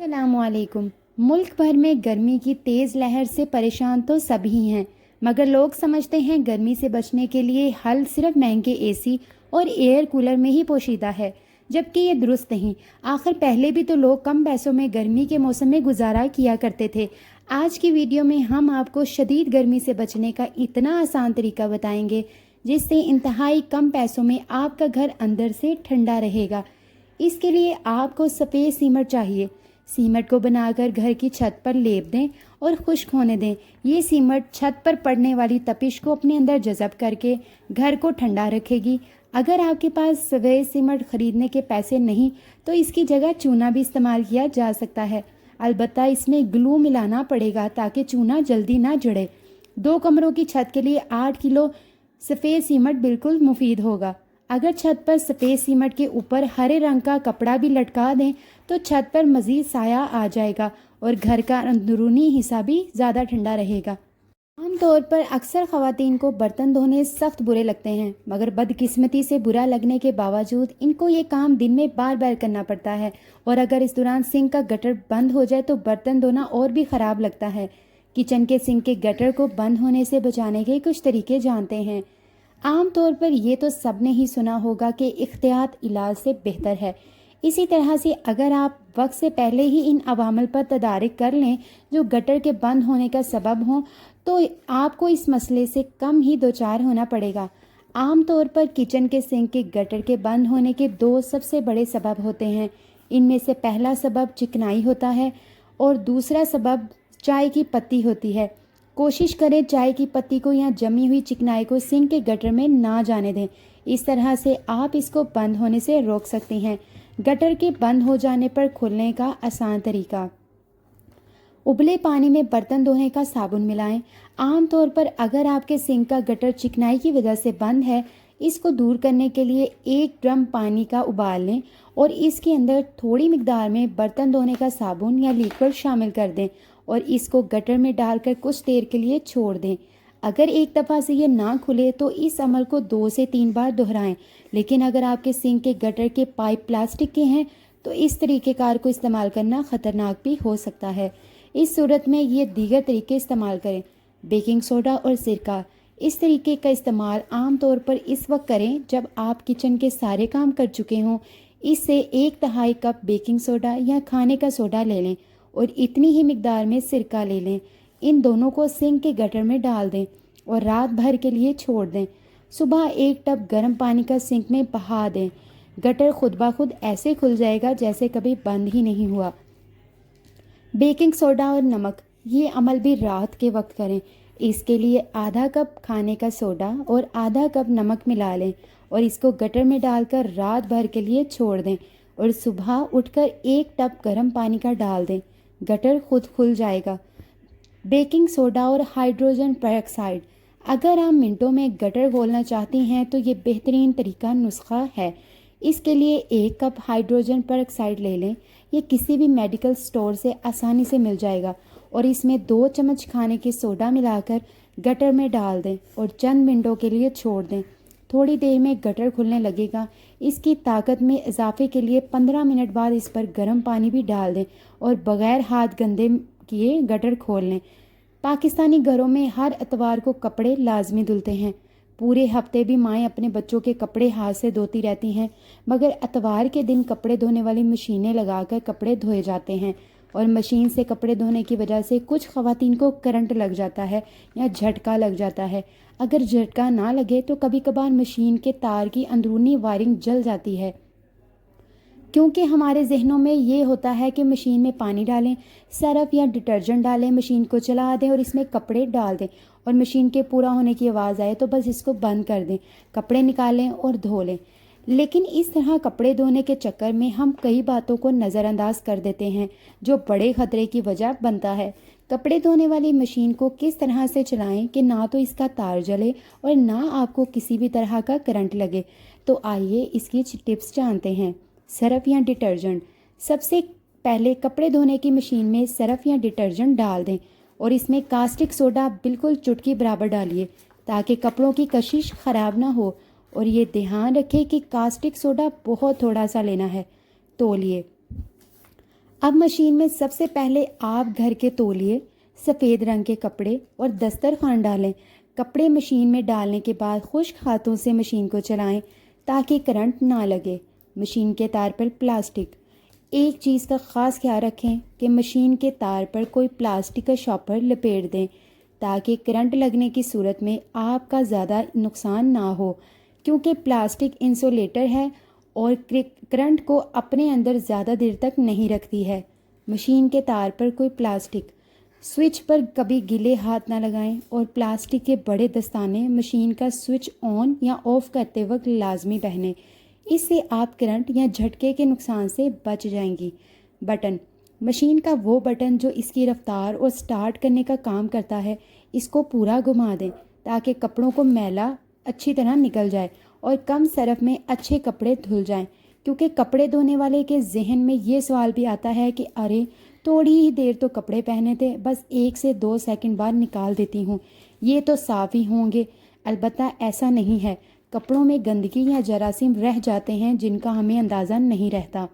السلام علیکم۔ ملک بھر میں گرمی کی تیز لہر سے پریشان تو سبھی ہیں، مگر لوگ سمجھتے ہیں گرمی سے بچنے کے لیے حل صرف مہنگے اے سی اور ایئر کولر میں ہی پوشیدہ ہے، جبکہ یہ درست نہیں۔ آخر پہلے بھی تو لوگ کم پیسوں میں گرمی کے موسم میں گزارا کیا کرتے تھے۔ آج کی ویڈیو میں ہم آپ کو شدید گرمی سے بچنے کا اتنا آسان طریقہ بتائیں گے جس سے انتہائی کم پیسوں میں آپ کا گھر اندر سے ٹھنڈا رہے گا۔ اس کے لیے آپ کو سفید سیمنٹ چاہیے۔ سیمنٹ کو بنا کر گھر کی چھت پر لیپ دیں اور خشک ہونے دیں۔ یہ سیمنٹ چھت پر پڑنے والی تپش کو اپنے اندر جذب کر کے گھر کو ٹھنڈا رکھے گی۔ اگر آپ کے پاس سفید سیمنٹ خریدنے کے پیسے نہیں تو اس کی جگہ چونا بھی استعمال کیا جا سکتا ہے، البتہ اس میں گلو ملانا پڑے گا تاکہ چونا جلدی نہ جڑے۔ 2 کمروں کی چھت کے لیے 8 کلو سفید سیمنٹ بالکل مفید ہوگا۔ اگر چھت پر سفید سیمنٹ کے اوپر ہرے رنگ کا کپڑا بھی لٹکا دیں تو چھت پر مزید سایہ آ جائے گا اور گھر کا اندرونی حصہ بھی زیادہ ٹھنڈا رہے گا۔ عام طور پر اکثر خواتین کو برتن دھونے سخت برے لگتے ہیں، مگر بدقسمتی سے برا لگنے کے باوجود ان کو یہ کام دن میں بار بار کرنا پڑتا ہے، اور اگر اس دوران سنک کا گٹر بند ہو جائے تو برتن دھونا اور بھی خراب لگتا ہے۔ کچن کے سنک کے گٹر کو بند ہونے سے بچانے کے کچھ طریقے جانتے ہیں۔ عام طور پر یہ تو سب نے ہی سنا ہوگا کہ احتیاط علاج سے بہتر ہے۔ اسی طرح سے اگر آپ وقت سے پہلے ہی ان عوامل پر تدارک کر لیں جو گٹر کے بند ہونے کا سبب ہوں تو آپ کو اس مسئلے سے کم ہی دوچار ہونا پڑے گا۔ عام طور پر کچن کے سنک کے گٹر کے بند ہونے کے 2 سب سے بڑے سبب ہوتے ہیں۔ ان میں سے پہلا سبب چکنائی ہوتا ہے اور دوسرا سبب چائے کی پتی ہوتی ہے۔ کوشش کریں چائے کی پتی کو یا جمی ہوئی چکنائی کو سنک کے گٹر میں نہ جانے دیں۔ اس طرح سے آپ اس کو بند ہونے سے روک سکتے ہیں۔ گٹر کے بند ہو جانے پر کھولنے کا آسان طریقہ: ابلے پانی میں برتن دھونے کا صابن ملائیں۔ عام طور پر اگر آپ کے سنک کا گٹر چکنائی کی وجہ سے بند ہے، اس کو دور کرنے کے لیے 1 ڈرم پانی کا ابال لیں اور اس کے اندر تھوڑی مقدار میں برتن دھونے کا صابن یا لیکوڈ شامل کر دیں اور اس کو گٹر میں ڈال کر کچھ دیر کے لیے چھوڑ دیں۔ اگر ایک دفعہ سے یہ نہ کھلے تو اس عمل کو 2 سے 3 بار دہرائیں، لیکن اگر آپ کے سنک کے گٹر کے پائپ پلاسٹک کے ہیں تو اس طریقہ کار کو استعمال کرنا خطرناک بھی ہو سکتا ہے۔ اس صورت میں یہ دیگر طریقے استعمال کریں: بیکنگ سوڈا اور سرکہ۔ اس طریقے کا استعمال عام طور پر اس وقت کریں جب آپ کچن کے سارے کام کر چکے ہوں۔ اس سے 1/2 کپ بیکنگ سوڈا یا کھانے کا سوڈا لے لیں اور اتنی ہی مقدار میں سرکہ لے لیں۔ ان دونوں کو سنک کے گٹر میں ڈال دیں اور رات بھر کے لیے چھوڑ دیں۔ صبح 1 ٹب گرم پانی کا سنک میں بہا دیں۔ گٹر خود بخود ایسے کھل جائے گا جیسے کبھی بند ہی نہیں ہوا۔ بیکنگ سوڈا اور نمک، یہ عمل بھی رات کے وقت کریں۔ اس کے لیے ½ کپ کھانے کا سوڈا اور ½ کپ نمک ملا لیں اور اس کو گٹر میں ڈال کر رات بھر کے لیے چھوڑ دیں اور صبح اٹھ کر 1 ٹب گرم پانی کا ڈال دیں۔ گٹر خود کھل جائے گا۔ بیکنگ سوڈا اور ہائیڈروجن پر آکسائڈ، اگر آپ منٹوں میں گٹر کھولنا چاہتی ہیں تو یہ بہترین طریقہ نسخہ ہے۔ اس کے لیے 1 کپ ہائیڈروجن پر آکسائڈ لے لیں۔ یہ کسی بھی میڈیکل سٹور سے آسانی سے مل جائے گا اور اس میں 2 چمچ کھانے کے سوڈا ملا کر گٹر میں ڈال دیں اور چند منٹوں کے لیے چھوڑ دیں۔ تھوڑی دیر میں گٹر کھلنے لگے گا۔ اس کی طاقت میں اضافے کے لیے 15 منٹ بعد اس پر گرم پانی بھی ڈال دیں اور بغیر ہاتھ گندے کیے گٹر کھول لیں۔ پاکستانی گھروں میں ہر اتوار کو کپڑے لازمی دھلتے ہیں۔ پورے ہفتے بھی مائیں اپنے بچوں کے کپڑے ہاتھ سے دھوتی رہتی ہیں، مگر اتوار کے دن کپڑے دھونے والی مشینیں لگا کر کپڑے دھوئے جاتے ہیں اور مشین سے کپڑے دھونے کی وجہ سے کچھ خواتین کو کرنٹ لگ جاتا ہے یا جھٹکا لگ جاتا ہے۔ اگر جھٹکا نہ لگے تو کبھی کبھار مشین کے تار کی اندرونی وائرنگ جل جاتی ہے، کیونکہ ہمارے ذہنوں میں یہ ہوتا ہے کہ مشین میں پانی ڈالیں، سرف یا ڈٹرجنٹ ڈالیں، مشین کو چلا دیں اور اس میں کپڑے ڈال دیں اور مشین کے پورا ہونے کی آواز آئے تو بس اس کو بند کر دیں، کپڑے نکالیں اور دھو لیں۔ لیکن اس طرح کپڑے دھونے کے چکر میں ہم کئی باتوں کو نظر انداز کر دیتے ہیں جو بڑے خطرے کی وجہ بنتا ہے۔ کپڑے دھونے والی مشین کو کس طرح سے چلائیں کہ نہ تو اس کا تار جلے اور نہ آپ کو کسی بھی طرح کا کرنٹ لگے؟ تو آئیے اس کی ٹپس جانتے ہیں۔ سرف یا ڈٹرجنٹ: سب سے پہلے کپڑے دھونے کی مشین میں سرف یا ڈٹرجنٹ ڈال دیں اور اس میں کاسٹک سوڈا بالکل چٹکی برابر ڈالیے تاکہ کپڑوں کی کشش خراب نہ ہو، اور یہ دھیان رکھیں کہ کاسٹک سوڈا بہت تھوڑا سا لینا ہے۔ تولیے: اب مشین میں سب سے پہلے آپ گھر کے تولیے، سفید رنگ کے کپڑے اور دسترخوان ڈالیں۔ کپڑے مشین میں ڈالنے کے بعد خشک ہاتھوں سے مشین کو چلائیں تاکہ کرنٹ نہ لگے۔ مشین کے تار پر پلاسٹک۔ ایک چیز کا خاص خیال رکھیں کہ مشین کے تار پر کوئی پلاسٹک کا شاپر لپیٹ دیں تاکہ کرنٹ لگنے کی صورت میں آپ کا زیادہ نقصان نہ ہو، کیونکہ پلاسٹک انسولیٹر ہے اور کرنٹ کو اپنے اندر زیادہ دیر تک نہیں رکھتی ہے۔ مشین کے تار پر کوئی پلاسٹک۔ سوئچ پر کبھی گیلے ہاتھ نہ لگائیں اور پلاسٹک کے بڑے دستانے مشین کا سوئچ آن یا آف کرتے وقت لازمی پہنیں۔ اس سے آپ کرنٹ یا جھٹکے کے نقصان سے بچ جائیں گی۔ بٹن۔ مشین کا وہ بٹن جو اس کی رفتار اور سٹارٹ کرنے کا کام کرتا ہے، اس کو پورا گھما دیں تاکہ کپڑوں کو میلا اچھی طرح نکل جائے اور کم صرف میں اچھے کپڑے دھل جائیں، کیونکہ کپڑے دھونے والے کے ذہن میں یہ سوال بھی آتا ہے کہ ارے تھوڑی ہی دیر تو کپڑے پہنے تھے، بس 1 سے 2 سیکنڈ بعد نکال دیتی ہوں، یہ تو صاف ہی ہوں گے۔ البتہ ایسا نہیں ہے، کپڑوں میں گندگی یا جراثیم رہ جاتے ہیں جن کا ہمیں اندازہ نہیں رہتا۔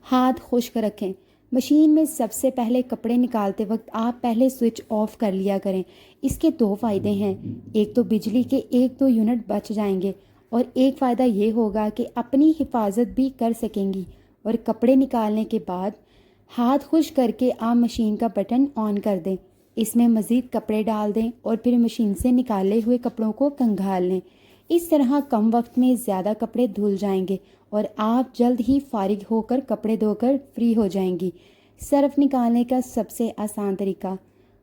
ہاتھ خشک رکھیں۔ مشین میں سب سے پہلے کپڑے نکالتے وقت آپ پہلے سوئچ آف کر لیا کریں۔ اس کے 2 فائدے ہیں، ایک تو بجلی کے 1-2 یونٹ بچ جائیں گے، اور ایک فائدہ یہ ہوگا کہ اپنی حفاظت بھی کر سکیں گی۔ اور کپڑے نکالنے کے بعد ہاتھ خشک کر کے آپ مشین کا بٹن آن کر دیں، اس میں مزید کپڑے ڈال دیں اور پھر مشین سے نکالے ہوئے کپڑوں کو کنگھال لیں۔ اس طرح کم وقت میں زیادہ کپڑے دھل جائیں گے اور آپ جلد ہی فارغ ہو کر کپڑے دھو کر فری ہو جائیں گی۔ سرف نکالنے کا سب سے آسان طریقہ۔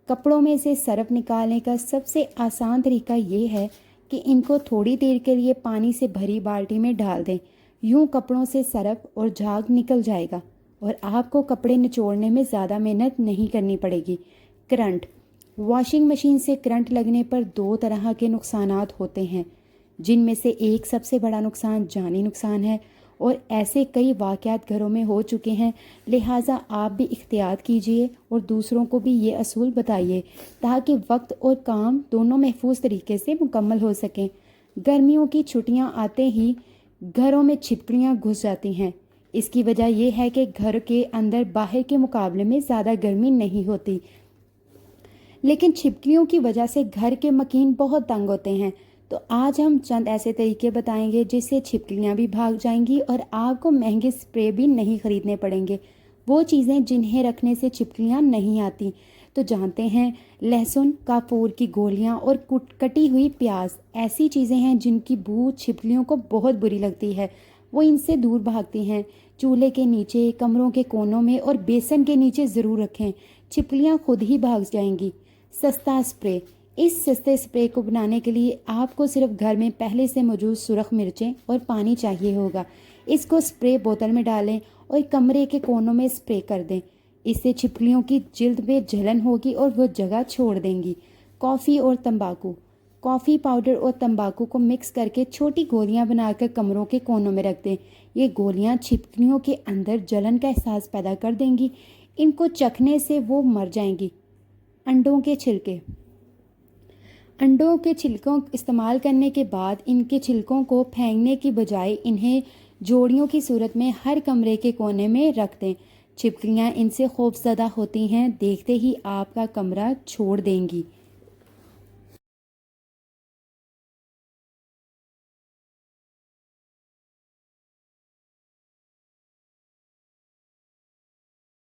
کپڑوں میں سے سرف نکالنے کا سب سے آسان طریقہ یہ ہے کہ ان کو تھوڑی دیر کے لیے پانی سے بھری بالٹی میں ڈال دیں، یوں کپڑوں سے سرف اور جھاگ نکل جائے گا اور آپ کو کپڑے نچوڑنے میں زیادہ محنت نہیں کرنی پڑے گی۔ کرنٹ۔ واشنگ مشین سے کرنٹ لگنے پر 2 طرح کے نقصانات ہوتے ہیں، جن میں سے ایک سب سے بڑا نقصان جانی نقصان ہے، اور ایسے کئی واقعات گھروں میں ہو چکے ہیں، لہٰذا آپ بھی احتیاط کیجیے اور دوسروں کو بھی یہ اصول بتائیے تاکہ وقت اور کام دونوں محفوظ طریقے سے مکمل ہو سکیں۔ گرمیوں کی چھٹیاں آتے ہی گھروں میں چھپکلیاں گھس جاتی ہیں۔ اس کی وجہ یہ ہے کہ گھر کے اندر باہر کے مقابلے میں زیادہ گرمی نہیں ہوتی، لیکن چھپکلیوں کی وجہ سے گھر کے مکین بہت تنگ ہوتے ہیں۔ تو آج ہم چند ایسے طریقے بتائیں گے جس سے چھپکلیاں بھی بھاگ جائیں گی اور آپ کو مہنگے سپرے بھی نہیں خریدنے پڑیں گے، وہ چیزیں جنہیں رکھنے سے چھپکلیاں نہیں آتی۔ تو جانتے ہیں، لہسن، کافور کی گولیاں اور کٹی ہوئی پیاز ایسی چیزیں ہیں جن کی بو چھپکلیوں کو بہت بری لگتی ہے، وہ ان سے دور بھاگتی ہیں۔ چولہے کے نیچے، کمروں کے کونوں میں اور بیسن کے نیچے ضرور رکھیں، چھپکلیاں خود ہی بھاگ جائیں گی۔ سستا سپرے۔ اس سستے سپرے کو بنانے کے لیے آپ کو صرف گھر میں پہلے سے موجود سرخ مرچیں اور پانی چاہیے ہوگا۔ اس کو سپرے بوتل میں ڈالیں اور کمرے کے کونوں میں سپرے کر دیں۔ اس سے چھپکلیوں کی جلد میں جلن ہوگی اور وہ جگہ چھوڑ دیں گی۔ کافی اور تمباکو۔ کافی پاؤڈر اور تمباکو کو مکس کر کے چھوٹی گولیاں بنا کر کمروں کے کونوں میں رکھ دیں۔ یہ گولیاں چھپکلیوں کے اندر جلن کا احساس پیدا کر دیں گی، ان کو چکھنے سے وہ مر جائیں گی۔ انڈوں کے چھلکے۔ انڈوں کے چھلکوں استعمال کرنے کے بعد ان کے چھلکوں کو پھینکنے کی بجائے انہیں جوڑیوں کی صورت میں ہر کمرے کے کونے میں رکھ دیں۔ چھپکلیاں ان سے خوف زدہ ہوتی ہیں، دیکھتے ہی آپ کا کمرہ چھوڑ دیں گی۔